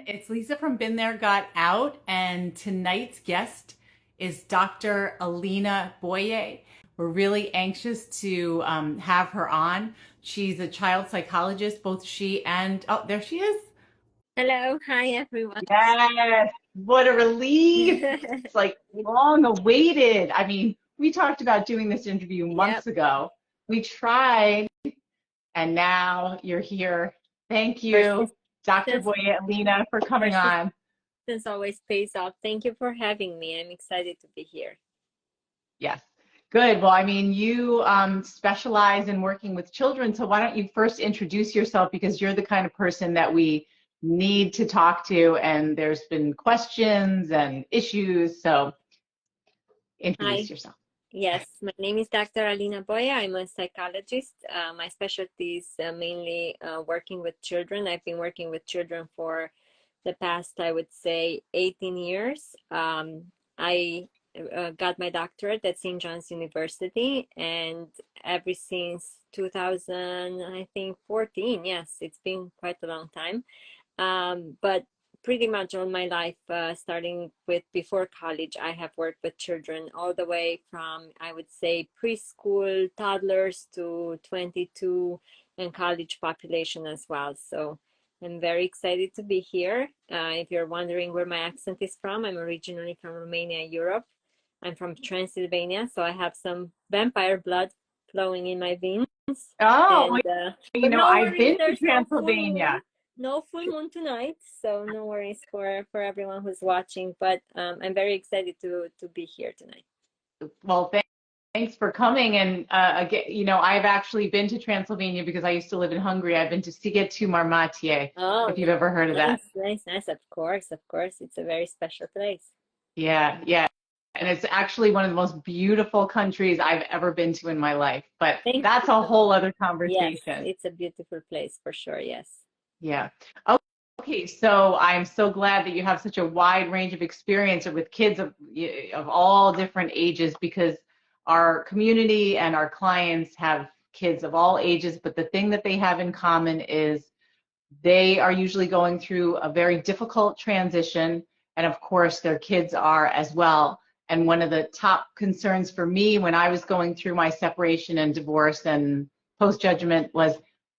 It's Lisa from Been There, Got Out, and tonight's guest is Dr. Alina Boie. We're really anxious to have her on. She's a child psychologist, both she and, oh, there she is. Hello, hi everyone. Yes, what a relief. It's like long awaited. I mean, we talked about doing this interview Yep, months ago. We tried, and now you're here. Thank you, Dr. persistence, Boye, Alina, for coming persistence on. always pays off. Thank you for having me. I'm excited to be here. Yes. Good. Well, I mean, you specialize in working with children, so why don't you first introduce yourself because you're the kind of person that we need to talk to, and there's been questions and issues, so Hi, introduce yourself. yes, my name is Dr. Alina Boie. I'm a psychologist. My specialty is mainly working with children. I've been working with children for the past, I would say, 18 years. I got my doctorate at St. John's University, and ever since 2000, I think 14, yes, it's been quite a long time. But pretty much all my life, starting with before college, I have worked with children all the way from, I would say, preschool, toddlers to 22 and college population as well. So I'm very excited to be here. If you're wondering where my accent is from, I'm originally from Romania, Europe. I'm from Transylvania, so I have some vampire blood flowing in my veins. Oh, well, And you but know, no I've worries, been to there's no full moon. Transylvania. No full moon tonight, so no worries for everyone who's watching. But I'm very excited to be here tonight. Well, thanks for coming. And again, you know, I've actually been to Transylvania because I used to live in Hungary. I've been to Sighetu Marmației, if Oh, you've ever heard of that. nice, nice, nice. Of course, of course. It's a very special place. Yeah, yeah. And it's actually one of the most beautiful countries I've ever been to in my life. But Thank that's a you. whole other Yes, conversation. it's a beautiful place for sure. Yes. Yeah. Oh, okay, so I'm so glad that you have such a wide range of experience with kids of all different ages because our community and our clients have kids of all ages, but the thing that they have in common is they are usually going through a very difficult transition, and of course, their kids are as well. And one of the top concerns for me when I was going through my separation and divorce and post judgment was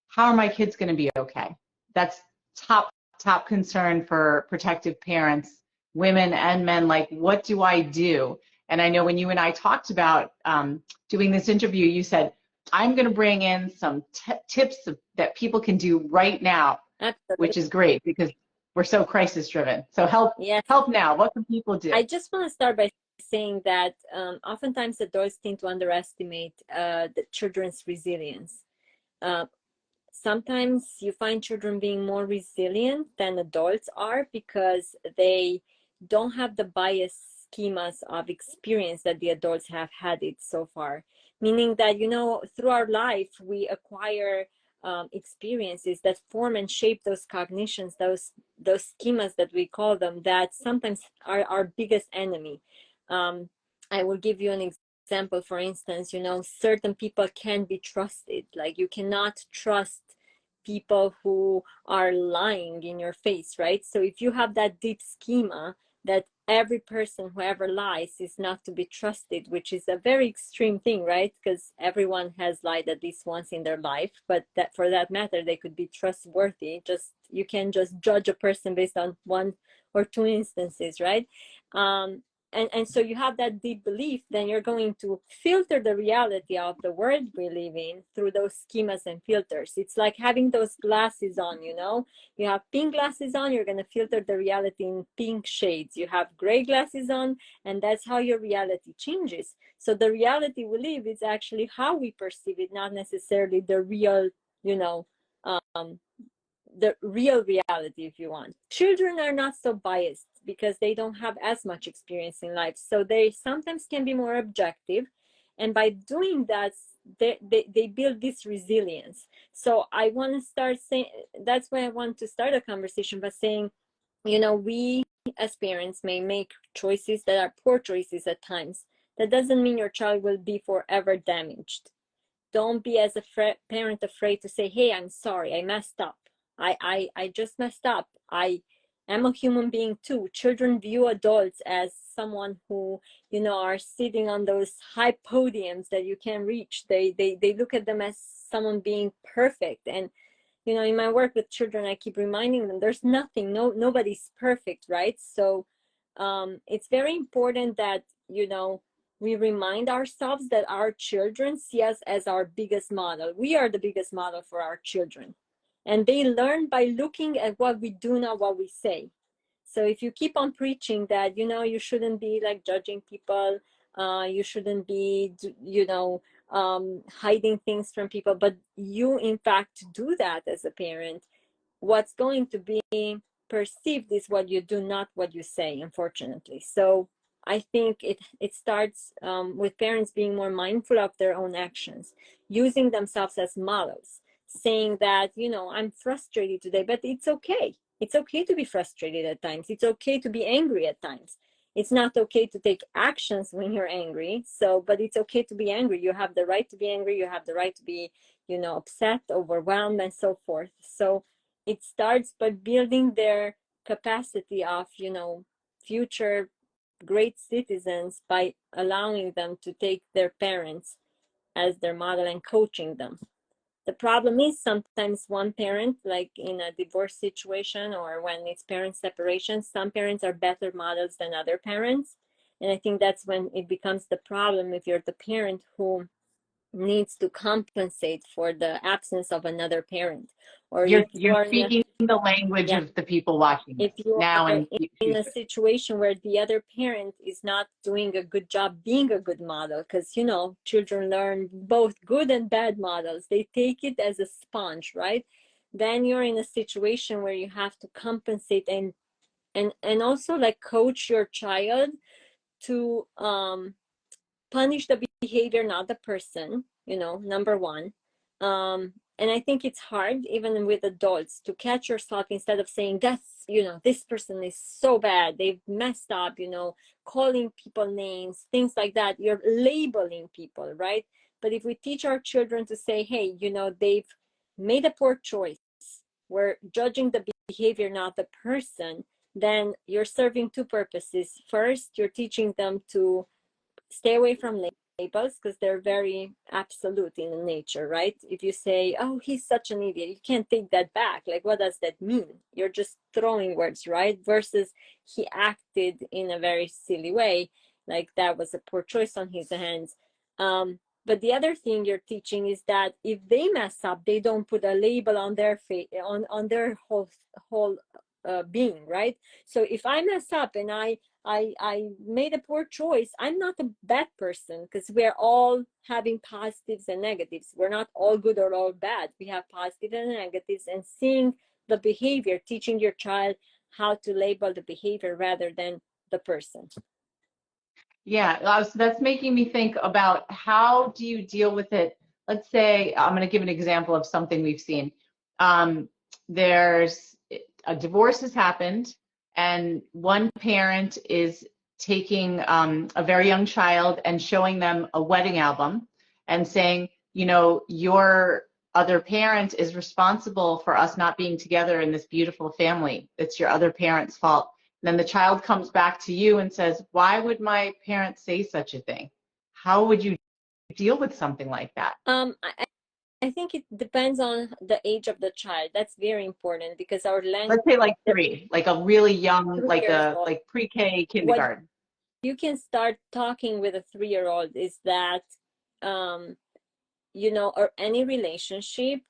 how are my kids going to be okay? That's top concern for protective parents, women and men. Like, what do I do? And I know when you and I talked about doing this interview, you said, I'm going to bring in some tips that people can do right now, which Absolutely. is great because we're so crisis driven. So Yes. help now. What can people do? I just want to start by saying that oftentimes adults tend to underestimate the children's resilience. Uh, Sometimes you find children being more resilient than adults are because they don't have the bias schemas of experience that the adults have had it so far. Meaning that, through our life, we acquire experiences that form and shape those cognitions, those schemas that we call them, that sometimes are our biggest enemy. Um, I will give you an example. For instance, certain people can be trusted. Like, you cannot trust people who are lying in your face, right? So if you have that deep schema that every person who ever lies is not to be trusted, which is a very extreme thing, right? Because everyone has lied at least once in their life, but that, for that matter, they could be trustworthy. Just, you can just judge a person based on one or two instances, right? And so you have that deep belief, then you're going to filter the reality of the world we live in through those schemas and filters. It's like having those glasses on, you have pink glasses on, you're going to filter the reality in pink shades. You have gray glasses on, and that's how your reality changes. So the reality we live is actually how we perceive it, not necessarily the real, you know um, the real reality, if you want. Children are not so biased because they don't have as much experience in life, so they sometimes can be more objective, and by doing that, they build this resilience. So I want to start saying, that's why I want to start a conversation by saying, we as parents may make choices that are poor choices at times. That doesn't mean your child will be forever damaged. Don't be as a parent afraid to say, hey, I'm sorry, I messed up. I just messed up. I'm a human being too. Children view adults as someone who, you know, are sitting on those high podiums that you can reach. They look at them as someone being perfect. And, you know, in my work with children, I keep reminding them there's nothing, nobody's perfect, right? So it's very important that, you know, we remind ourselves that our children see us as our biggest model. We are the biggest model for our children. And they learn by looking at what we do, not what we say. So if you keep on preaching that, you know, you shouldn't be like judging people, you shouldn't be, you know, hiding things from people, but you in fact do that as a parent, what's going to be perceived is what you do, not what you say, unfortunately. So I think it starts with parents being more mindful of their own actions, using themselves as models, saying that, you know, I'm frustrated today, but it's okay. It's okay to be frustrated at times. It's okay to be angry at times. It's not okay to take actions when you're angry. So, but it's okay to be angry. You have the right to be angry. You have the right to be, you know, upset, overwhelmed, and so forth. So it starts by building their capacity of, you know, future great citizens by allowing them to take their parents as their model and coaching them. The problem is sometimes one parent, like in a divorce situation or when it's parent separation, some parents are better models than other parents. And I think that's when it becomes the problem if you're the parent who needs to compensate for the absence of another parent, or if you You're are in a, speaking the language yeah, of the people watching if this you now are and in a future. situation where the other parent is not doing a good job being a good model, because, you know, children learn both good and bad models, they take it as a sponge, right? Then you're in a situation where you have to compensate and also like coach your child to punish the behavior, not the person, you know, number one. And I think it's hard, even with adults, to catch yourself instead of saying, that's, you know, this person is so bad, they've messed up, you know, calling people names, things like that. You're labeling people, right? But if we teach our children to say, hey, you know, they've made a poor choice, we're judging the behavior, not the person, then you're serving two purposes. First, you're teaching them to stay away from labels because they're very absolute in nature, right? If you say, oh, he's such an idiot, you can't take that back. Like, what does that mean? You're just throwing words, right? Versus he acted in a very silly way, like that was a poor choice on his hands. But the other thing you're teaching is that if they mess up, they don't put a label on their face, on their whole being, right? So if I mess up and I made a poor choice, I'm not a bad person, because we're all having positives and negatives. We're not all good or all bad. We have positives and negatives, and seeing the behavior, teaching your child how to label the behavior rather than the person. Yeah, so that's making me think about how do you deal with it? Let's say I'm going to give an example of something we've seen. Um, there's a divorce has happened, and one parent is taking a very young child and showing them a wedding album and saying, you know, your other parent is responsible for us not being together in this beautiful family. It's your other parent's fault. Then the child comes back to you and says, why would my parents say such a thing? How would you deal with something like that? I think it depends on the age of the child. That's very important, because our language, Let's say like 3, like a really young, 3 years old, like pre-K what kindergarten. you can start talking with a 3-year old is that, you know, or any relationship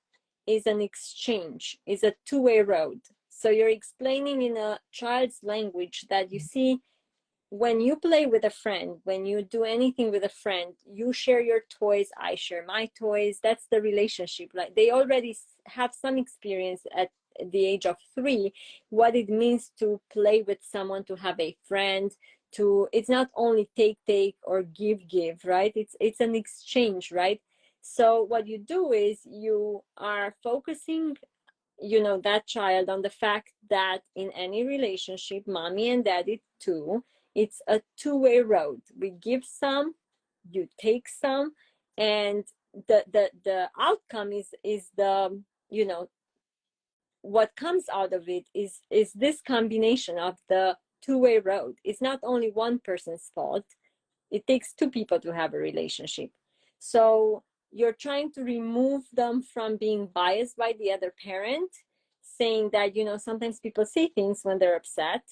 is an exchange, is a two-way road. So you're explaining in a child's language that, you see, when you play with a friend, when you do anything with a friend, you share your toys, I share my toys. That's the relationship. Like, they already have some experience at the age of 3 what it means to play with someone, to have a friend, to, it's not only take or give, right? It's an exchange, right? So what you do is you are focusing, you know, that child on the fact that in any relationship, mommy and daddy too, it's a two-way road. We give some, you take some, and the outcome is the, you know, what comes out of it is this combination of the two-way road. It's not only one person's fault. It takes two people to have a relationship. So you're trying to remove them from being biased by the other parent, saying that, you know, sometimes people say things when they're upset,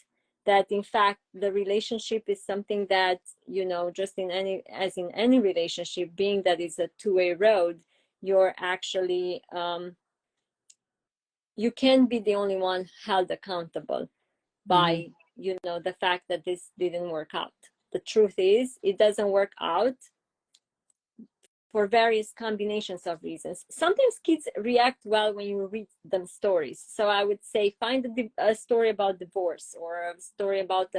that in fact the relationship is something that, you know, just in any, as in any relationship, being that it's a two-way road, you're actually you can't be the only one held accountable by, you know, the fact that this didn't work out. The truth is, it doesn't work out for various combinations of reasons. Sometimes kids react well when you read them stories. So I would say find a story about divorce, or a story about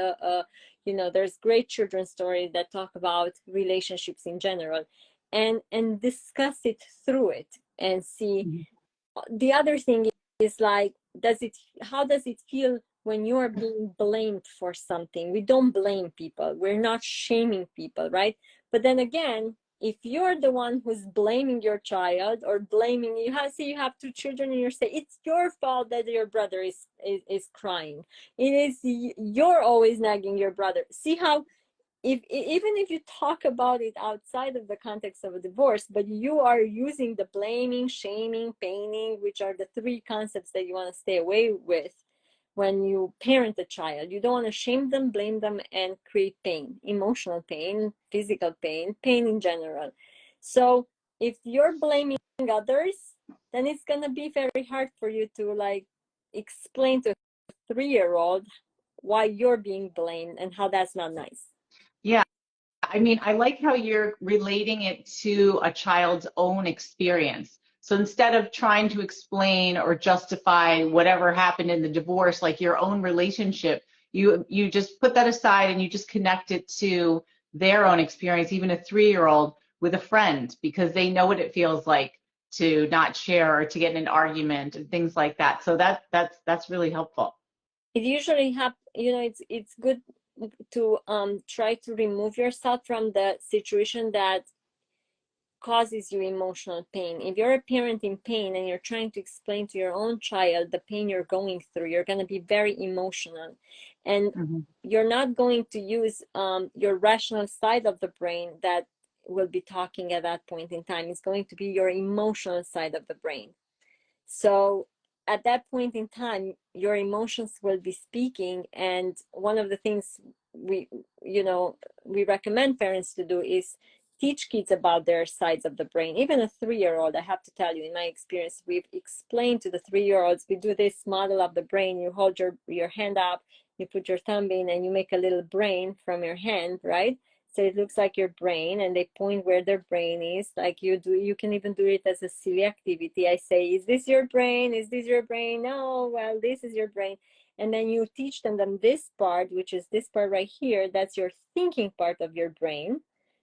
you know, there's great children's stories that talk about relationships in general, and discuss it through it and see. The other thing is like, how does it feel when you are being blamed for something? We don't blame people, we're not shaming people, right? But then again, if you're the one who's blaming your child, or blaming, you have, say you have two children and you say it's your fault that your brother is crying, it is, you're always nagging your brother. See how, if even if you talk about it outside of the context of a divorce, but you are using the blaming, shaming, paining, which are the three concepts that you want to stay away with when you parent a child. You don't want to shame them, blame them, and create pain, emotional pain, physical pain, pain in general. So if you're blaming others, then it's going to be very hard for you to like explain to a 3-year-old why you're being blamed and how that's not nice. Yeah. I mean, I like how you're relating it to a child's own experience. So instead of trying to explain or justify whatever happened in the divorce, like your own relationship, you just put that aside and you just connect it to their own experience, even a 3-year-old with a friend, because they know what it feels like to not share or to get in an argument and things like that. So that's really helpful. It usually you know, it's good to try to remove yourself from the situation that causes you emotional pain. If you're a parent in pain and you're trying to explain to your own child the pain you're going through, you're going to be very emotional, and you're not going to use your rational side of the brain that will be talking at that point in time. It's going to be your emotional side of the brain. So at that point in time, your emotions will be speaking. And one of the things we, you know, we recommend parents to do is teach kids about their sides of the brain. Even a 3-year-old, I have to tell you, in my experience, we've explained to the 3-year-olds, we do this model of the brain. You hold your hand up, you put your thumb in, and you make a little brain from your hand, right? So it looks like your brain, and they point where their brain is. Like you can even do it as a silly activity. I say, is this your brain? Is this your brain? No, well, this is your brain. And then you teach them this part, which is this part right here. That's your thinking part of your brain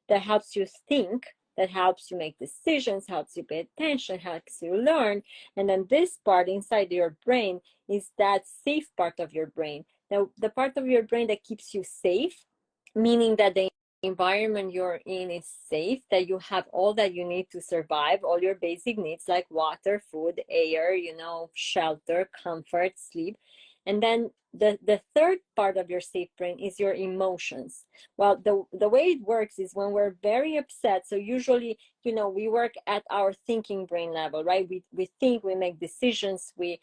that helps you think, that helps you make decisions, helps you pay attention, helps you learn. And then this part inside your brain is that safe part of your brain. Now, the part of your brain that keeps you safe, meaning that the environment you're in is safe, that you have all that you need to survive, all your basic needs like water, food, air, you know, shelter, comfort, sleep. And then the third part of your safe brain is your emotions. Well, the way it works is when we're very upset. So usually, you know, we work at our thinking brain level, right? We think, we make decisions, we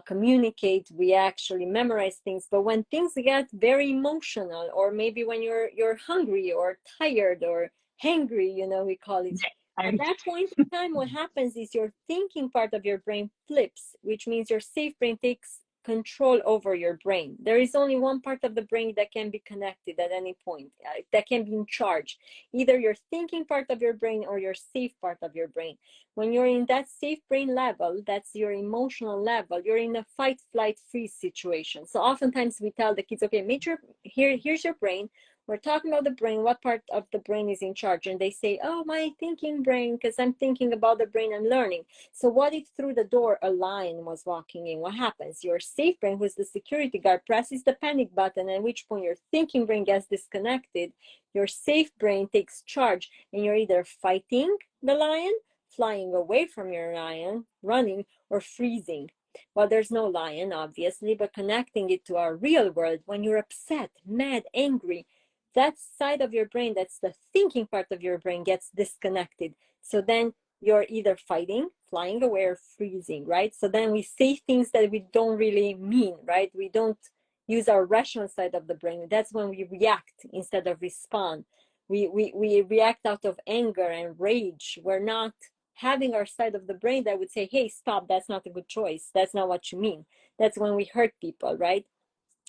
communicate, we actually memorize things. But when things get very emotional, or maybe when you're hungry or tired or hangry, you know, we call it, at that point in time, what happens is your thinking part of your brain flips, which means your safe brain takes control over your brain. There is only one part of the brain that can be connected at any point, that can be in charge, either your thinking part of your brain or your safe part of your brain. When you're in that safe brain level, that's your emotional level, you're in a fight, flight, freeze situation. So oftentimes we tell the kids, okay, here's your brain. We're talking about the brain. What part of the brain is in charge? And they say, oh, my thinking brain, because I'm thinking about the brain and learning. So what if through the door a lion was walking in? What happens? Your safe brain, who's the security guard, presses the panic button, at which point your thinking brain gets disconnected. Your safe brain takes charge, and you're either fighting the lion, flying away from your lion, running, or freezing. Well, there's no lion, obviously, but connecting it to our real world, when you're upset, mad, angry, that side of your brain, that's the thinking part of your brain, gets disconnected. So then you're either fighting, flying away, or freezing, right? So then we say things that we don't really mean, right? We don't use our rational side of the brain. That's when we react instead of respond. We react out of anger and rage. We're not having our side of the brain that would say, hey, stop, that's not a good choice. That's not what you mean. That's when we hurt people, right?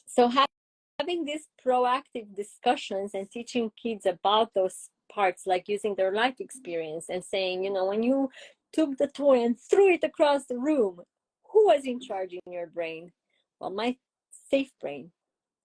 So having these proactive discussions and teaching kids about those parts, like using their life experience and saying, you know, when you took the toy and threw it across the room, who was in charge in your brain? Well, my safe brain.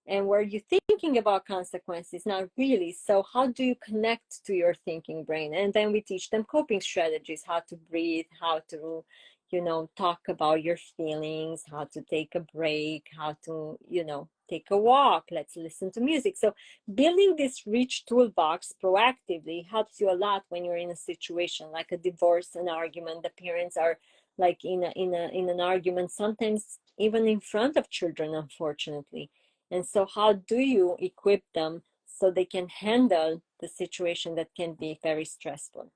And were you thinking about consequences? Not really. So how do you connect to your thinking brain? And then we teach them coping strategies, how to breathe, how to, you know, talk about your feelings, how to take a break, how to, you know, take a walk, let's listen to music. So building this rich toolbox proactively helps you a lot when you're in a situation like a divorce, an argument. The parents are like in an argument, sometimes even in front of children, unfortunately. And so how do you equip them so they can handle the situation that can be very stressful?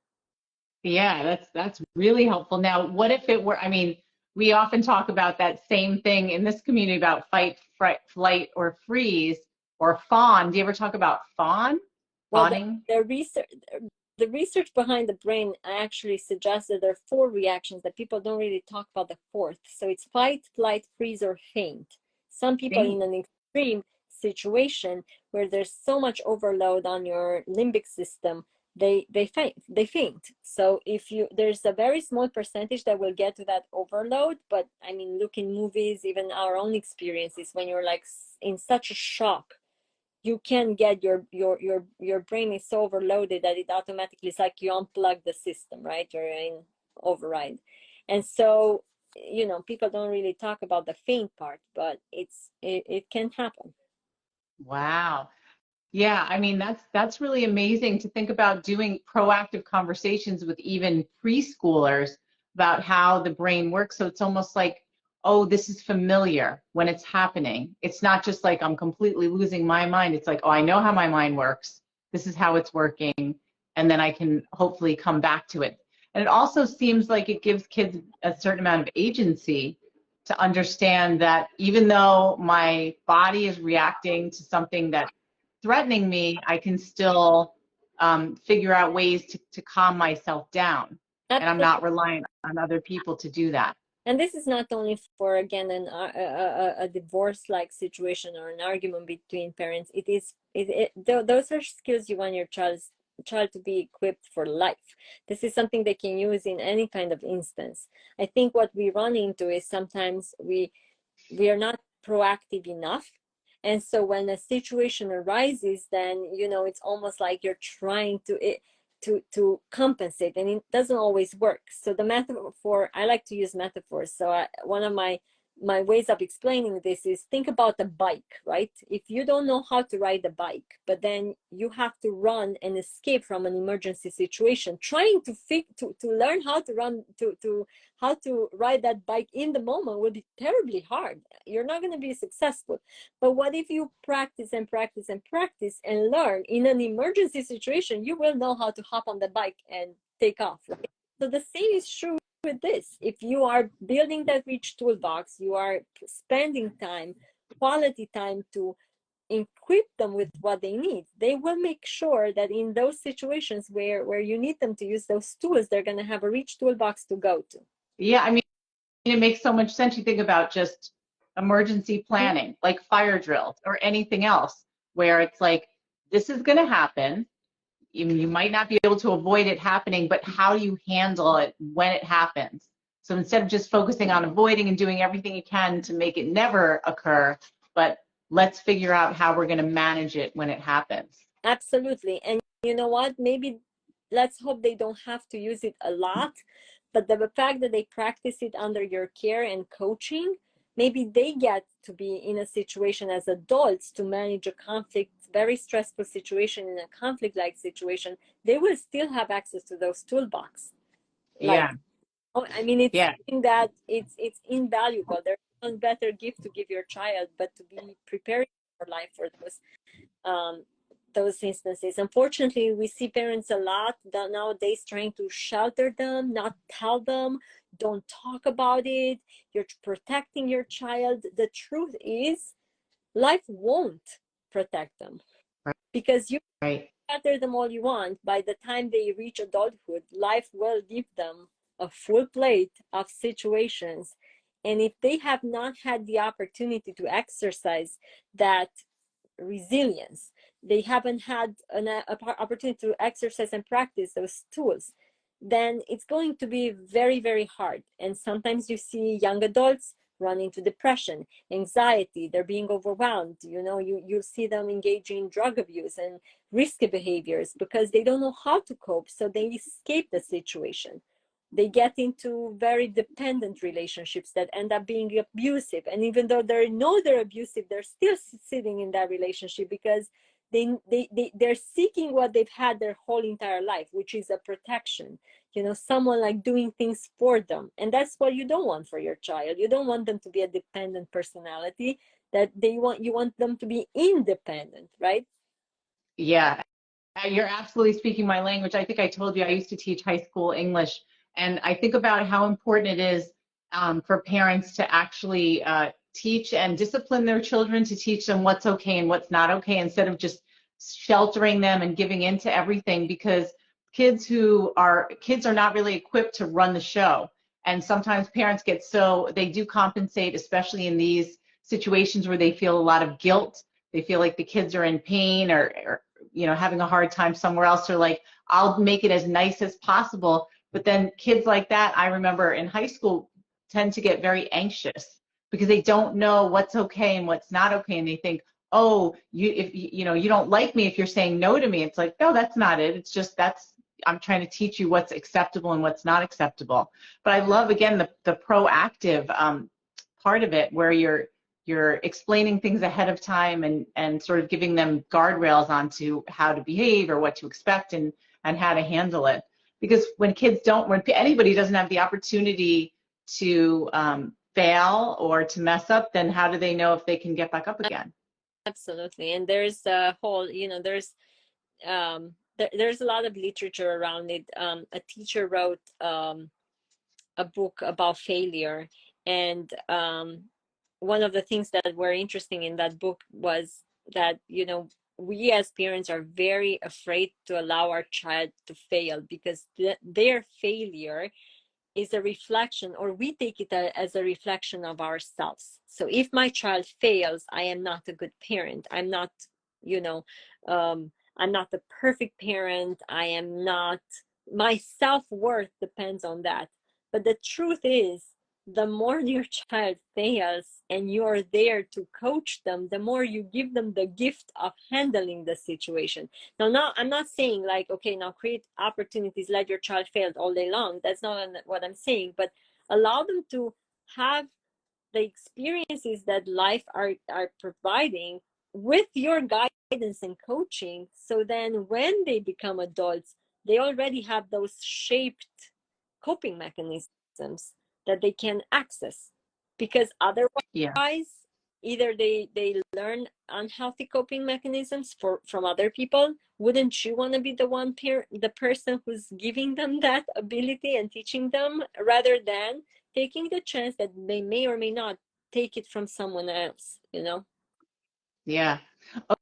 Yeah, that's really helpful. Now, what if it were, I mean, we often talk about that same thing in this community about fight, fright, flight, or freeze, or fawn. Do you ever talk about Well, fawning? the research behind the brain actually suggests that there are four reactions that people don't really talk about the fourth. So it's fight, flight, freeze, or faint. Some people in an extreme situation where there's so much overload on your limbic system, they faint. So if you, there's a very small percentage that will get to that overload, but I mean, look in movies, even our own experiences, when you're like in such a shock, you can get your brain is so overloaded that it automatically, it's like you unplug the system, right? You're in override. And so, you know, people don't really talk about the faint part, but it can happen. Wow. Yeah, I mean that's really amazing to think about doing proactive conversations with even preschoolers about how the brain works. So it's almost like, oh, this is familiar when it's happening. It's not just like I'm completely losing my mind. It's like, oh, I know how my mind works. This is how it's working, and then I can hopefully come back to it. And it also seems like it gives kids a certain amount of agency to understand that even though my body is reacting to something that threatening me, I can still figure out ways to calm myself down. And I'm not reliant on other people to do that. And this is not only for, again, a divorce-like situation or an argument between parents. It is those are skills you want your child to be equipped for life. This is something they can use in any kind of instance. I think what we run into is sometimes we are not proactive enough, and so when a situation arises, then, you know, it's almost like you're trying to compensate, and it doesn't always work. So the metaphor, I like to use metaphors. So one of my ways of explaining this is, think about a bike, right? If you don't know how to ride a bike, but then you have to run and escape from an emergency situation, trying to learn how to run to how to ride that bike in the moment will be terribly hard. You're not going to be successful. But what if you practice and practice and practice and learn in an emergency situation? You will know how to hop on the bike and take off, right? So the same is true with this. If you are building that rich toolbox, you are spending time, quality time, to equip them with what they need. They will make sure that in those situations where you need them to use those tools, they're going to have a rich toolbox to go to. Yeah, I mean, it makes so much sense. You think about just emergency planning, like fire drills or anything else, where it's like, this is going to happen. You might not be able to avoid it happening, but how do you handle it when it happens? So instead of just focusing on avoiding and doing everything you can to make it never occur, but let's figure out how we're going to manage it when it happens. Absolutely. And you know what? Maybe let's hope they don't have to use it a lot, but the fact that they practice it under your care and coaching, maybe they get to be in a situation as adults to manage a conflict, very stressful situation, in a conflict like situation. They will still have access to those toolbox, like Yeah. I mean, it's Yeah. something that it's invaluable. There's no better gift to give your child, but to be preparing for life for um, those instances. Unfortunately, we see parents a lot that nowadays trying to shelter them, not tell them, don't talk about it. You're protecting your child. The truth is, life won't protect them because you Right. shelter them all you want. By the time they reach adulthood, life will give them a full plate of situations. And if they have not had the opportunity to exercise that resilience, they haven't had an opportunity to exercise and practice those tools, then it's going to be very, very hard. And sometimes you see young adults run into depression, anxiety, they're being overwhelmed. You see them engaging in drug abuse and risky behaviors because they don't know how to cope, so they escape the situation. They get into very dependent relationships that end up being abusive, and even though they know they're abusive, they're still sitting in that relationship because they're seeking what they've had their whole entire life, which is a protection, someone like doing things for them. And that's what you don't want for your child. You don't want them to be a dependent personality, that you want them to be independent, right? Yeah. You're absolutely speaking my language. I think I told you I used to teach high school English, and I think about how important it is for parents to actually teach and discipline their children, to teach them what's okay and what's not okay, instead of just sheltering them and giving in to everything. Because kids are not really equipped to run the show, and sometimes parents they do compensate, especially in these situations where they feel a lot of guilt. They feel like the kids are in pain, or having a hard time somewhere else. They're like, I'll make it as nice as possible. But then kids like that, I remember in high school, tend to get very anxious because they don't know what's okay and what's not okay. And they think, oh, if you don't like me if you're saying no to me. It's like, no, that's not it. It's just I'm trying to teach you what's acceptable and what's not acceptable. But I love, again, the proactive part of it, where you're explaining things ahead of time, and sort of giving them guardrails onto how to behave or what to expect, and how to handle it. Because when anybody doesn't have the opportunity to fail or to mess up, then how do they know if they can get back up again? Absolutely. And there's a whole, there's a lot of literature around it. A teacher wrote a book about failure, and one of the things that were interesting in that book was that we as parents are very afraid to allow our child to fail, because their failure is a reflection, or we take it as a reflection of ourselves. So if my child fails, I am not a good parent. I'm not, you know, I'm not the perfect parent. I am not, my self-worth depends on that. But the truth is, the more your child fails and you are there to coach them, the more you give them the gift of handling the situation. Now, I'm not saying like, okay, now create opportunities, let your child fail all day long. That's not what I'm saying, but allow them to have the experiences that life are providing with your guidance and coaching. So then when they become adults, they already have those shaped coping mechanisms that they can access. Because Yeah. otherwise, either they learn unhealthy coping mechanisms from other people. Wouldn't you want to be the person who's giving them that ability and teaching them, rather than taking the chance that they may or may not take it from someone else? Yeah.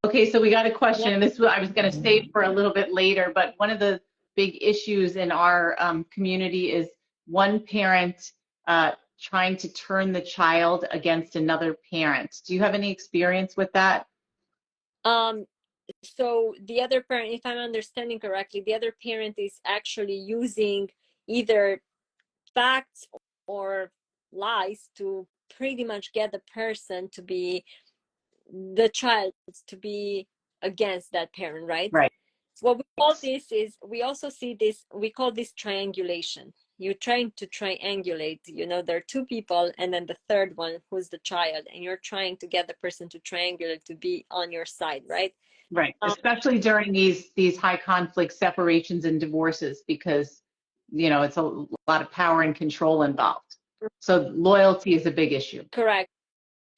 Okay, so we got a Yeah. question, and I was going to save for a little bit later, but one of the big issues in our community is one parent trying to turn the child against another parent. Do you have any experience with that? um so the other parent, if I'm understanding correctly, the other parent is actually using either facts or lies to pretty much get the child to be against that parent, right? Right. What we call Yes. this is, we also see this, we call this triangulation. You're trying to triangulate, there are two people and then the third one who's the child, and you're trying to get the person to triangulate to be on your side, right? Right. um, Especially during these high conflict separations and divorces, because it's a lot of power and control involved. So loyalty is a big issue. Correct.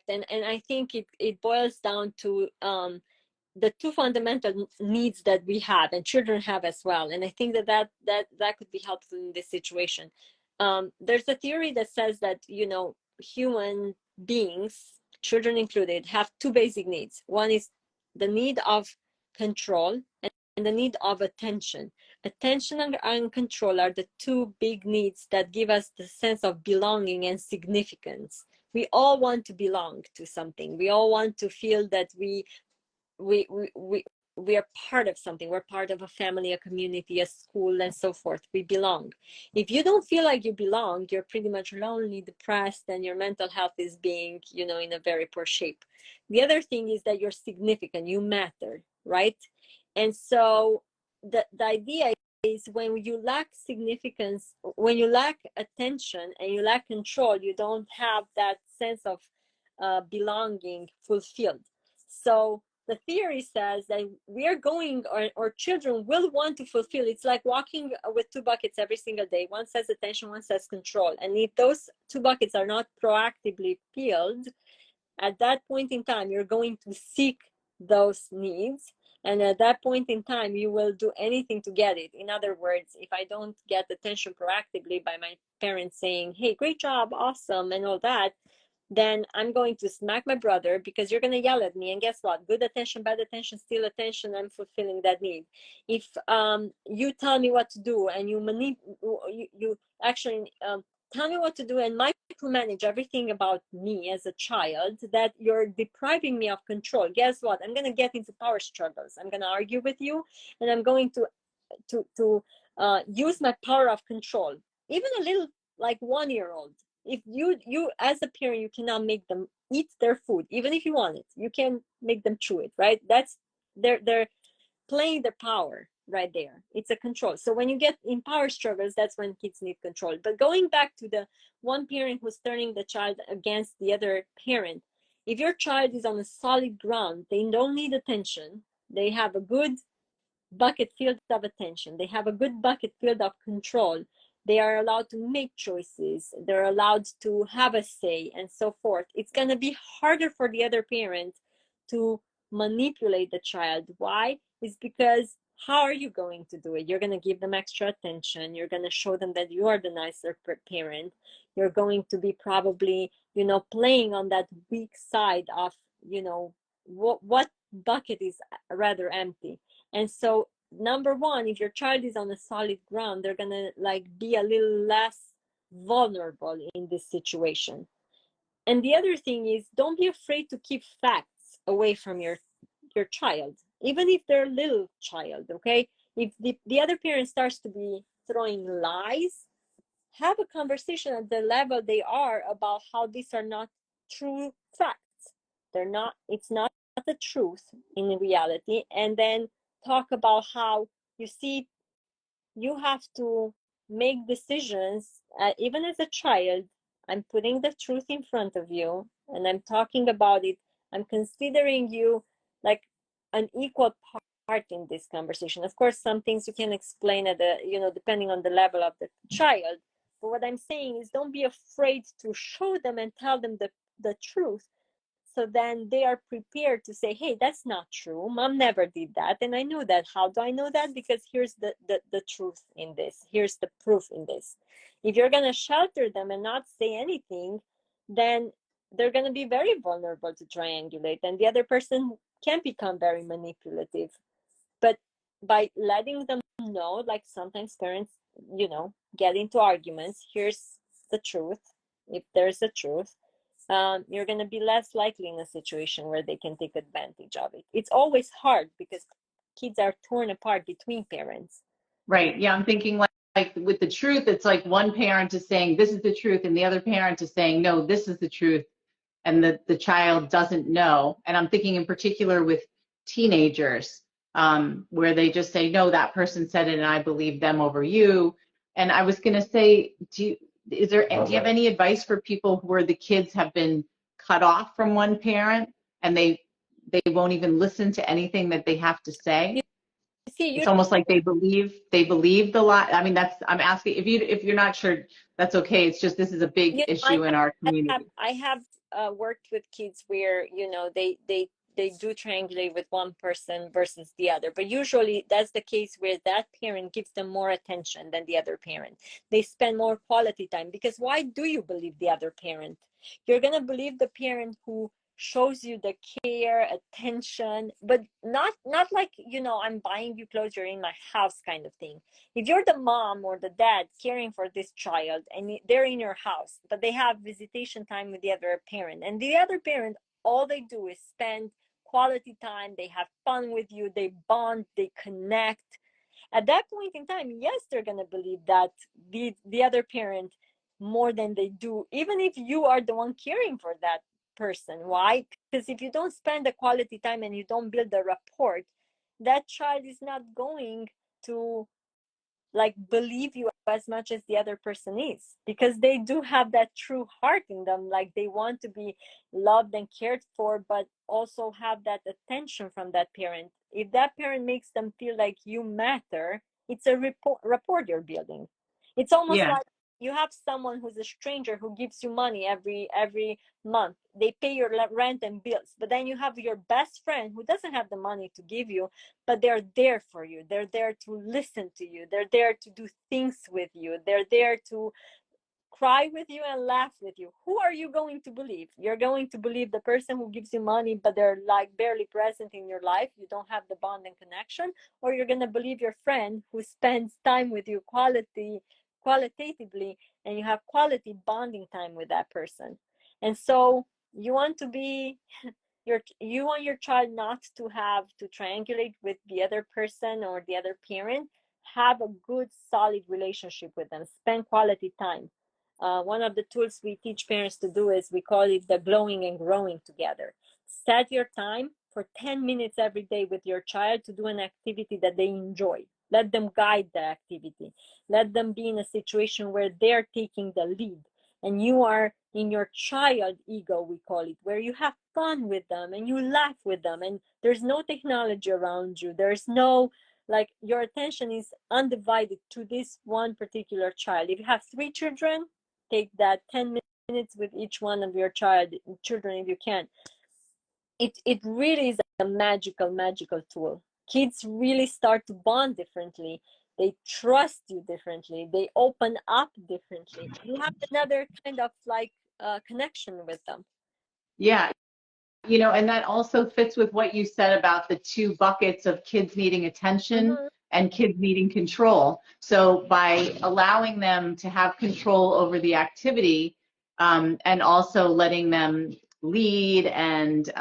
And I think it boils down to the two fundamental needs that we have and children have as well. And I think that could be helpful in this situation. There's a theory that says that, human beings, children included, have two basic needs. One is the need of control and the need of attention. Attention and control are the two big needs that give us the sense of belonging and significance. We all want to belong to something. We all want to feel that we are part of something. We're part of a family, a community, a school, and so forth. We belong. If you don't feel like you belong, you're pretty much lonely, depressed, and your mental health is being, in a very poor shape. The other thing is that you're significant, you matter, right? And so the idea is, when you lack significance, when you lack attention and you lack control, you don't have that sense of belonging fulfilled. So the theory says that we are going, or children will want to fulfill. It's like walking with two buckets every single day. One says attention, one says control. And if those two buckets are not proactively filled, at that point in time, you're going to seek those needs. And at that point in time, you will do anything to get it. In other words, if I don't get attention proactively by my parents saying, hey, great job, awesome, and all that, then I'm going to smack my brother because you're going to yell at me. And guess what? Good attention, bad attention, still attention. I'm fulfilling that need. If you tell me what to do and you actually tell me what to do and micromanage everything about me as a child, that you're depriving me of control. Guess what? I'm going to get into power struggles. I'm going to argue with you, and I'm going to use my power of control. Even a little, like 1-year-old. If you as a parent, you cannot make them eat their food, even if you want it, you can make them chew it, right? That's they're playing their power right there. It's a control. So when you get in power struggles, that's when kids need control. But going back to the one parent who's turning the child against the other parent, if your child is on a solid ground, they don't need attention. They have a good bucket filled of attention. They have a good bucket filled of control. They are allowed to make choices. They're allowed to have a say, and so forth. It's going to be harder for the other parent to manipulate the child. Why? It's because how are you going to do it? You're going to give them extra attention. You're going to show them that you are the nicer parent. You're going to be probably, playing on that weak side of, what bucket is rather empty. And so, number one, if your child is on a solid ground, they're gonna be a little less vulnerable in this situation. And the other thing is, don't be afraid to keep facts away from your child, even if they're a little child. Okay, if the other parent starts to be throwing lies, have a conversation at the level they are about how these are not true facts. It's not the truth in reality. And then talk about how, you see, you have to make decisions, even as a child. I'm putting the truth in front of you and I'm talking about it. I'm considering you like an equal part in this conversation. Of course, some things you can explain at depending on the level of the child. But what I'm saying is, don't be afraid to show them and tell them the truth. So then they are prepared to say, hey, that's not true. Mom never did that. And I know that. How do I know that? Because here's the truth in this. Here's the proof in this. If you're going to shelter them and not say anything, then they're going to be very vulnerable to triangulate. And the other person can become very manipulative. But by letting them know, like sometimes parents, get into arguments. Here's the truth. If there's a truth, you're going to be less likely in a situation where they can take advantage of it. It's always hard because kids are torn apart between parents. Right. Yeah, I'm thinking like with the truth, it's like one parent is saying this is the truth, and the other parent is saying no, this is the truth, and the child doesn't know. And I'm thinking in particular with teenagers, where they just say no, that person said it, and I believe them over you. And I was going to say, do you have any advice for people where the kids have been cut off from one parent and they won't even listen to anything that they have to say? see, It's you almost like they believe the lie. I mean, I'm asking if you're not sure, that's okay. It's just this is a big you know, issue in our community. I have worked with kids where, you know, they do triangulate with one person versus the other, but usually that's the case where that parent gives them more attention than the other parent. They spend more quality time, because why do you believe the other parent? You're gonna believe the parent who shows you the care, attention, but not like, you know, I'm buying you clothes, you're in my house kind of thing. If you're the mom or the dad caring for this child and they're in your house, but they have visitation time with the other parent, and the other parent, all they do is spend quality time, they have fun with you, they bond, they connect. At that point in time, yes, they're going to believe that the other parent more than they do, even if you are the one caring for that person. Why? Because if you don't spend the quality time and you don't build the rapport, that child is not going to like believe you as much as the other person is, because they do have that true heart in them, like they want to be loved and cared for, but also have that attention from that parent. If that parent makes them feel like you matter, it's a rapport you're building. It's almost Yeah, like you have someone who's a stranger who gives you money every month. They pay your rent and bills, but then you have your best friend who doesn't have the money to give you, but they're there for you. They're there to listen to you. They're there to do things with you. They're there to cry with you and laugh with you. Who are you going to believe? You're going to believe the person who gives you money, but they're like barely present in your life. You don't have the bond and connection, or you're going to believe your friend who spends time with you qualitatively, and you have quality bonding time with that person. And so you want to be you want your child not to have to triangulate with the other person or the other parent. Have a good solid relationship with them, spend quality time. One of the tools we teach parents to do is we call it the glowing and growing together. Set your time for 10 minutes every day with your child to do an activity that they enjoy. Let them guide the activity. Let them be in a situation where they're taking the lead, and you are in your child ego, we call it, where you have fun with them and you laugh with them, and there's no technology around you. There's no, like, your attention is undivided to this one particular child. If you have 3 children, take that 10 minutes with each one of your children if you can. It really is a magical tool. Kids really start to bond differently. They trust you differently. They open up differently. You have another kind of like connection with them. yeah. And that also fits with what you said about the two buckets of kids needing attention Mm-hmm. and kids needing control. So by allowing them to have control over the activity, and also letting them lead, and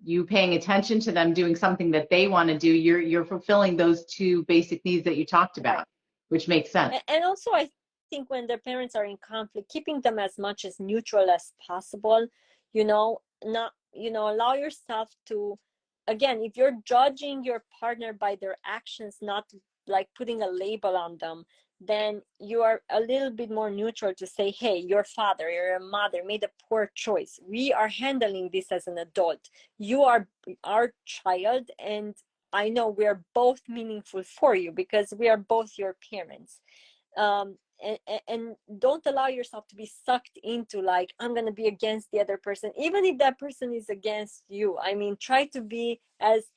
you paying attention to them doing something that they want to do, you're fulfilling those two basic needs that you talked Right. about, which makes sense. And also, I think when the parents are in conflict, keeping them as much as neutral as possible, not, allow yourself to, again, if you're judging your partner by their actions, not like putting a label on them, then you are a little bit more neutral to say, hey, your father or your mother made a poor choice. We are handling this as an adult. You are our child, and I know we are both meaningful for you because we are both your parents. And don't allow yourself to be sucked into like, I'm going to be against the other person, even if that person is against you. I mean, try to be as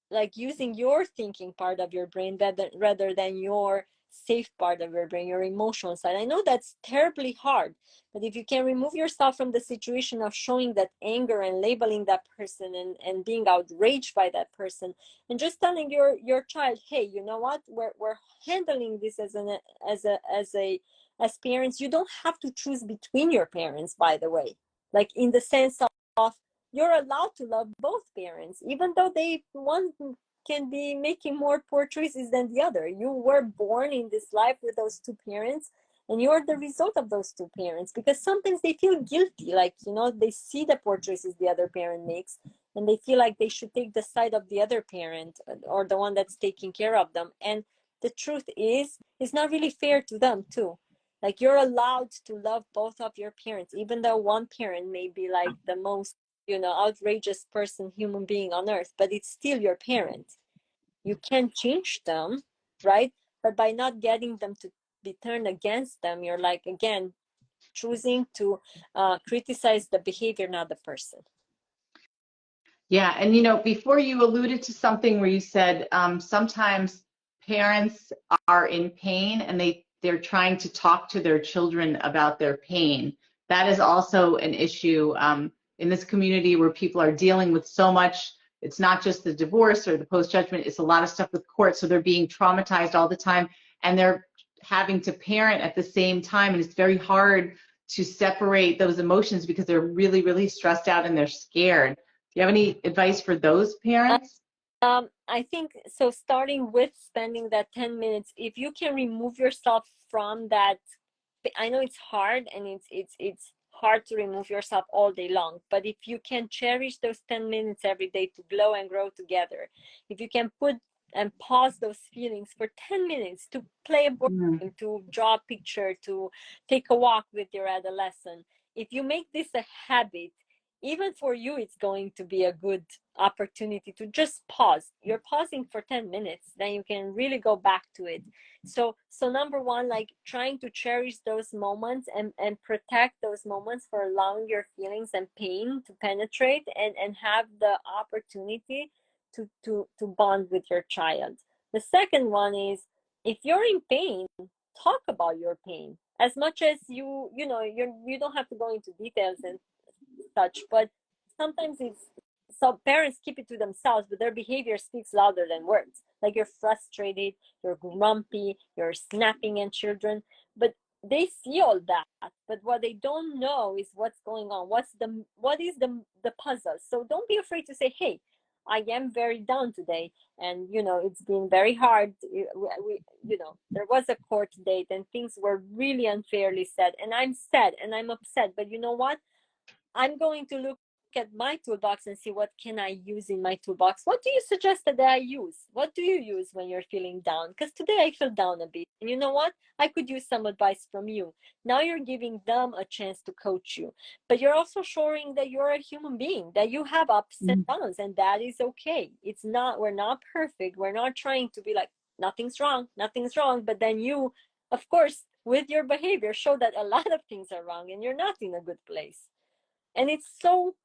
like using your thinking part of your brain rather than your safe part of your brain, your emotional side. I know that's terribly hard, but if you can remove yourself from the situation of showing that anger and labeling that person and being outraged by that person, and just telling your child, hey, you know what, we're handling this as parents. You don't have to choose between your parents, by the way, like in the sense of you're allowed to love both parents, even though one can be making more poor choices than the other. You were born in this life with those two parents, and you're the result of those two parents, because sometimes they feel guilty, like, they see the poor choices the other parent makes, and they feel like they should take the side of the other parent or the one that's taking care of them. And the truth is, it's not really fair to them too. Like, you're allowed to love both of your parents, even though one parent may be like the most outrageous person, human being on earth, but it's still your parent. You can change them, right? But by not getting them to be turned against them, you're like, again, choosing to criticize the behavior, not the person. Yeah, and you know, before you alluded to something where you said sometimes parents are in pain and they're trying to talk to their children about their pain. That is also an issue in this community where people are dealing with so much. It's not just the divorce or the post-judgment, it's a lot of stuff with court. So they're being traumatized all the time and they're having to parent at the same time. And it's very hard to separate those emotions because they're really, really stressed out and they're scared. Do you have any advice for those parents? I think so. Starting with spending that 10 minutes, if you can remove yourself from that, I know it's hard and it's hard to remove yourself all day long, but if you can cherish those 10 minutes every day to glow and grow together, if you can put and pause those feelings for 10 minutes to play a board game, to draw a picture, to take a walk with your adolescent, if you make this a habit, even for you, it's going to be a good opportunity to just pause. You're pausing for 10 minutes, then you can really go back to it. So number one, like trying to cherish those moments and protect those moments for allowing your feelings and pain to penetrate and have the opportunity to bond with your child. The second one is, if you're in pain, talk about your pain as much as you don't have to go into details and such, but sometimes it's, some parents keep it to themselves, but their behavior speaks louder than words. Like you're frustrated, you're grumpy, you're snapping at children, but they see all that, but what they don't know is what's going on. What is the puzzle? So don't be afraid to say, hey, I am very down today, and it's been very hard. There was a court date and things were really unfairly said, and I'm sad and I'm upset, but you know what, I'm going to look at my toolbox and see what can I use in my toolbox. What do you suggest that I use? What do you use when you're feeling down? Because today I feel down a bit. And you know what? I could use some advice from you. Now you're giving them a chance to coach you. But you're also showing that you're a human being, that you have ups and downs, and that is okay. We're not perfect. We're not trying to be like, nothing's wrong. But then you, of course, with your behavior, show that a lot of things are wrong and you're not in a good place. And it's so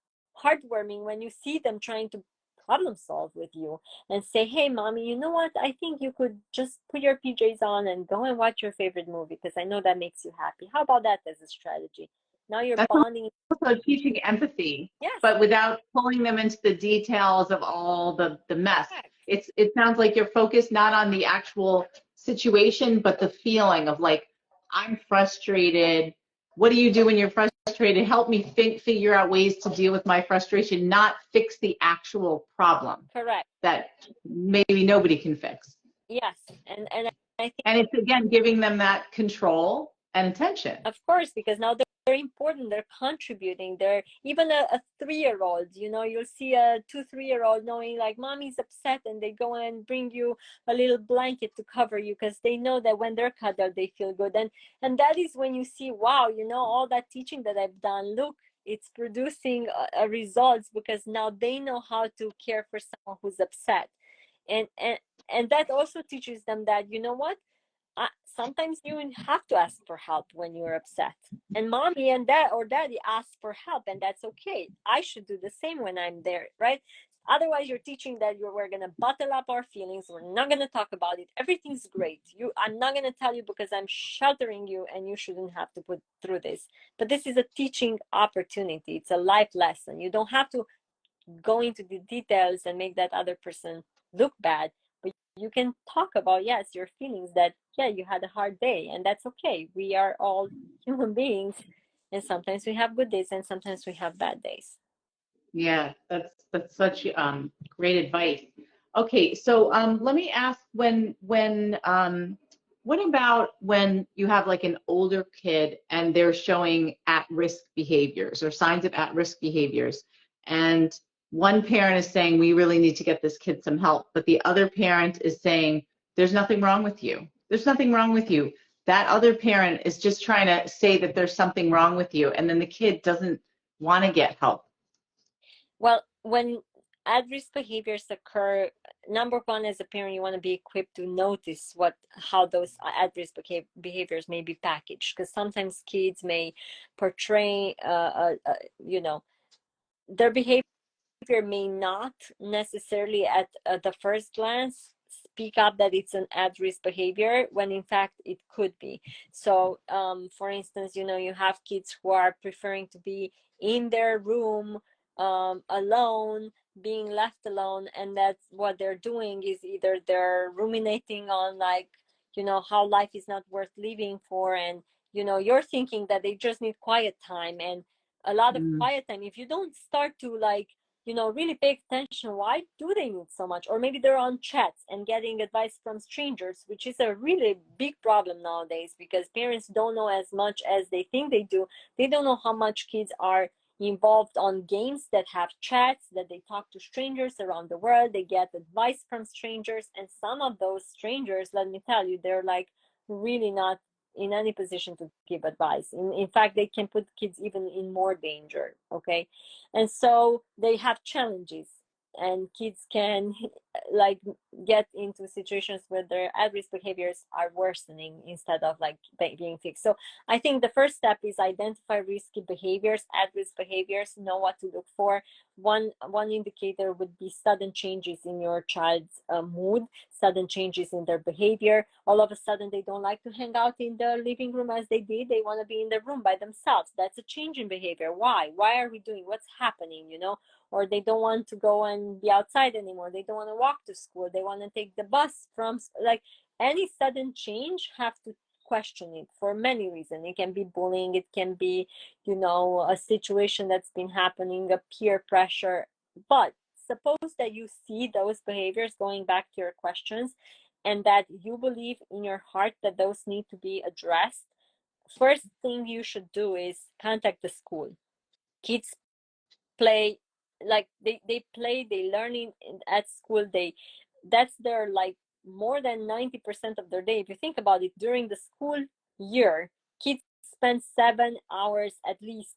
heartwarming when you see them trying to problem solve with you and say, hey, mommy, you know what? I think you could just put your PJs on and go and watch your favorite movie because I know that makes you happy. How about that as a strategy? Now you're That's bonding. also teaching empathy, Yes. but without pulling them into the details of all the mess. It sounds like you're focused not on the actual situation, but the feeling of like, I'm frustrated. What do you do when you're frustrated? Help me figure out ways to deal with my frustration, not fix the actual problem. Correct. That maybe nobody can fix. Yes. And I think, and it's again giving them that control and attention. of course, because now they're important, they're contributing. They're even a 3-year-old, you'll see a 2-3-year-old knowing like mommy's upset, and they go and bring you a little blanket to cover you because they know that when they're cuddled they feel good. And that is when you see, wow, all that teaching that I've done, look, it's producing results, because now they know how to care for someone who's upset. And that also teaches them that, you know what, sometimes you have to ask for help when you're upset, and mommy and dad or daddy ask for help, and that's okay. I should do the same when I'm there, right? Otherwise you're teaching that we're going to bottle up our feelings, we're not going to talk about it, everything's great, I'm not going to tell you because I'm sheltering you and you shouldn't have to put through this. But this is a teaching opportunity, it's a life lesson. You don't have to go into the details and make that other person look bad, but you can talk about, yes, your feelings, that yeah, you had a hard day, and that's okay. We are all human beings, and sometimes we have good days and sometimes we have bad days. Yeah, that's such great advice. Okay, so let me ask, what about when you have like an older kid and they're showing at-risk behaviors or signs of at-risk behaviors, and one parent is saying we really need to get this kid some help, but the other parent is saying there's nothing wrong with you. There's nothing wrong with you. That other parent is just trying to say that there's something wrong with you, and then the kid doesn't want to get help. Well, when at-risk behaviors occur, number one, as a parent, you want to be equipped to notice how those at-risk behaviors may be packaged, because sometimes kids may portray, their behavior may not necessarily at the first glance speak up that it's an at-risk behavior, when in fact it could be. So for instance, you have kids who are preferring to be in their room alone, being left alone, and that's what they're doing is either they're ruminating on, like, how life is not worth living for, and you're thinking that they just need quiet time, and a lot of Mm. quiet time, if you don't start to, like, really pay attention, why do they need so much? Or maybe they're on chats and getting advice from strangers, which is a really big problem nowadays, because parents don't know as much as they think they do. They don't know how much kids are involved on games that have chats, that they talk to strangers around the world, they get advice from strangers, and some of those strangers, let me tell you, they're like really not in any position to give advice. In fact, they can put kids even in more danger. Okay. And so they have challenges, and kids can like get into situations where their at-risk behaviors are worsening instead of like being fixed. So I think the first step is identify risky behaviors, at-risk behaviors, know what to look for. One indicator would be sudden changes in your child's mood, sudden changes in their behavior. All of a sudden they don't like to hang out in the living room as they did. They want to be in the room by themselves. That's a change in behavior. Why are we doing, what's happening? Or they don't want to go and be outside anymore. They don't want to walk to school. They want to take the bus from, like, any sudden change, have to question it for many reasons. It can be bullying, it can be a situation that's been happening, a peer pressure. But suppose that you see those behaviors, going back to your questions, and that you believe in your heart that those need to be addressed. First thing you should do is contact the school. Kids play, like they play, they learn at school, that's their, like, more than 90% of their day. If you think about it, during the school year, kids spend 7 hours at least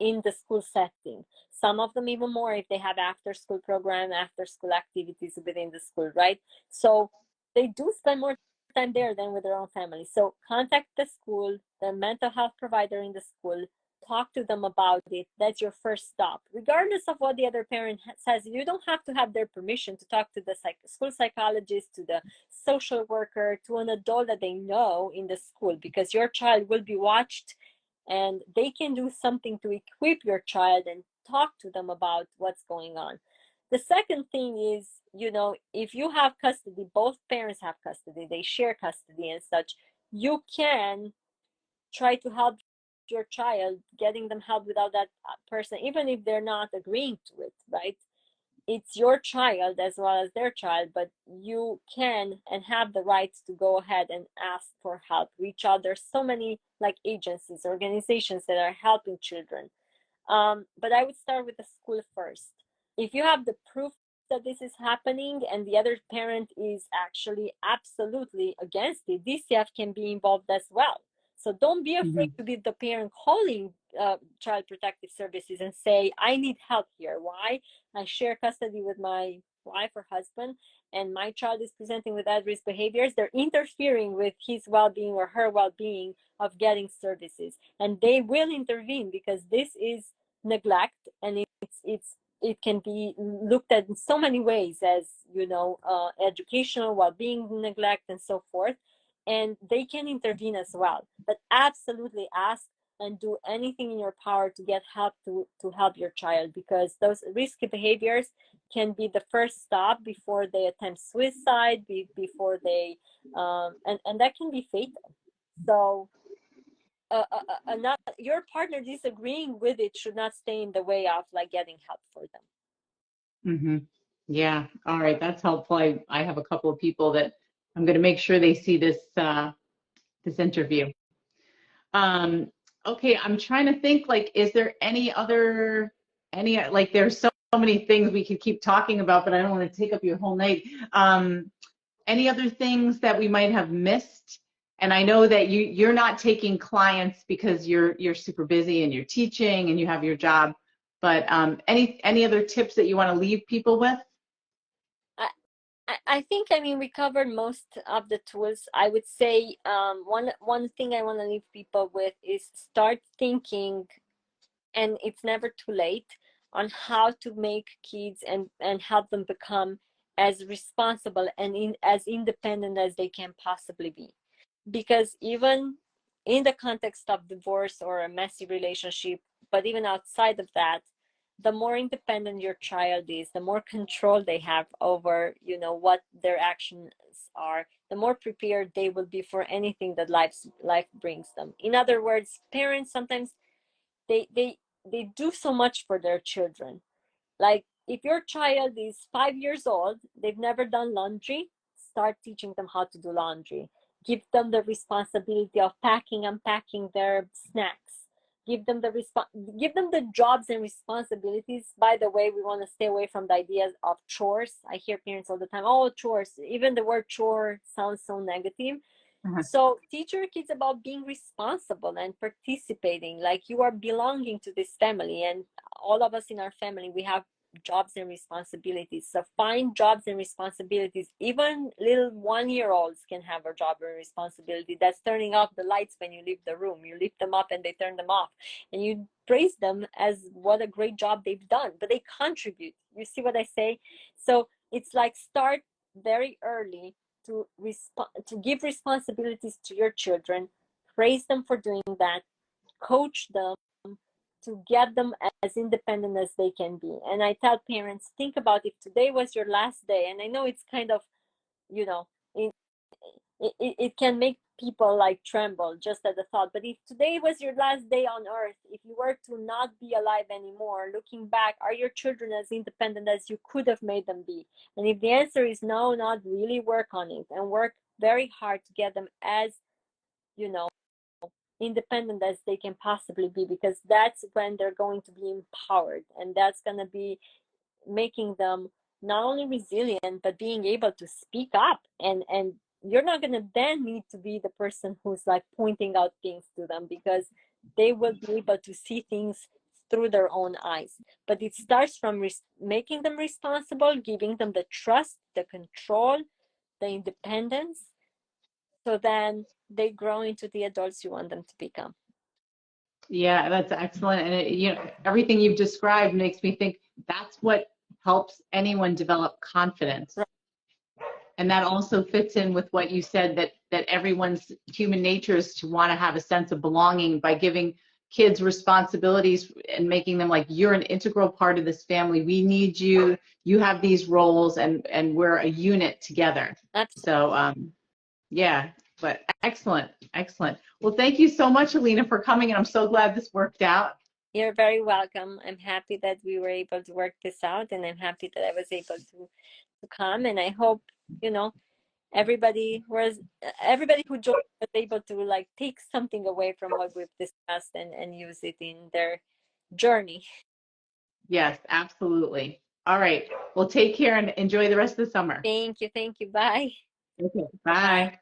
in the school setting, some of them even more if they have after school program, after school activities within the school, right? So they do spend more time there than with their own family. So contact the school, the mental health provider in the school, talk to them about it. That's your first stop. Regardless of what the other parent says, you don't have to have their permission to talk to the school psychologist, to the social worker, to an adult that they know in the school, because your child will be watched, and they can do something to equip your child and talk to them about what's going on. The second thing is, if you have custody, both parents have custody, they share custody and such, you can try to help your child, getting them help without that person, even if they're not agreeing to it, right? It's your child as well as their child, but you can and have the right to go ahead and ask for help, reach out. There's so many, like, agencies, organizations that are helping children. But I would start with the school first. If you have the proof that this is happening and the other parent is actually absolutely against it, DCF can be involved as well. So don't be afraid to be the parent calling Child Protective Services and say, I need help here. Why? I share custody with my wife or husband, and my child is presenting with at-risk behaviors. They're interfering with his well-being or her well-being of getting services, and they will intervene, because this is neglect, and it can be looked at in so many ways, as educational, well-being neglect, and so forth, and they can intervene as well. But absolutely ask and do anything in your power to get help to help your child, because those risky behaviors can be the first stop before they attempt suicide, before they and that can be fatal. So not your partner disagreeing with it should not stay in the way of, like, getting help for them. Mm-hmm. Yeah. All right. That's helpful. I have a couple of people that I'm going to make sure they see this interview. Okay. I'm trying to think, like, is there like, there's so many things we could keep talking about, but I don't want to take up your whole night. Any other things that we might have missed? And I know that you're not taking clients because you're super busy and you're teaching and you have your job. But any other tips that you want to leave people with? I think, I mean, we covered most of the tools. I would say one thing I want to leave people with is start thinking, and it's never too late, on how to make kids and help them become as responsible and as independent as they can possibly be. Because even in the context of divorce or a messy relationship, but even outside of that, the more independent your child is, the more control they have over, you know, what their actions are, the more prepared they will be for anything that life brings them. In other words, parents sometimes they they they do so much for their children. Like, if your child is 5 years old, they've never done laundry, start teaching them how to do laundry. Give them the responsibility of packing, unpacking their snacks. Give them give them the jobs and responsibilities. By the way, we want to stay away from the ideas of chores. I hear parents all the time, oh, chores. Even the word chore sounds so negative. Uh-huh. So teach your kids about being responsible and participating, like you are belonging to this family. And all of us in our family, we have jobs and responsibilities. So find jobs and responsibilities. Even little 1-year-olds can have a job or responsibility. That's turning off the lights when you leave the room. You lift them up and they turn them off. And you praise them as what a great job they've done. But they contribute. You see what I say? So it's like, start very early to give responsibilities to your children, praise them for doing that, coach them to get them as independent as they can be. And I tell parents, think about, if today was your last day, and I know it's kind of, you know, it can make people like tremble just at the thought, but if today was your last day on earth, if you were to not be alive anymore, looking back, are your children as independent as you could have made them be? And if the answer is no, not really, work on it and work very hard to get them as, you know, independent as they can possibly be, because that's when they're going to be empowered, and that's going to be making them not only resilient but being able to speak up. And you're not going to then need to be the person who's like pointing out things to them, because they will be able to see things through their own eyes. But it starts from making them responsible, giving them the trust, the control, the independence, so then they grow into the adults you want them to become. Yeah, that's excellent. And you know, everything you've described makes me think that's what helps anyone develop confidence. Right. And that also fits in with what you said, that everyone's human nature is to want to have a sense of belonging by giving kids responsibilities and making them like, you're an integral part of this family. We need you. You have these roles, and we're a unit together. Absolutely. So yeah, but excellent, excellent. Well, thank you so much, Alina, for coming, and I'm so glad this worked out. You're very welcome. I'm happy that we were able to work this out, and I'm happy that I was able to come. And I hope, you know, everybody who joined was able to like take something away from what we've discussed and use it in their journey. Yes, absolutely. All right. Well, take care and enjoy the rest of the summer. Thank you. Bye. Okay. Bye. Bye.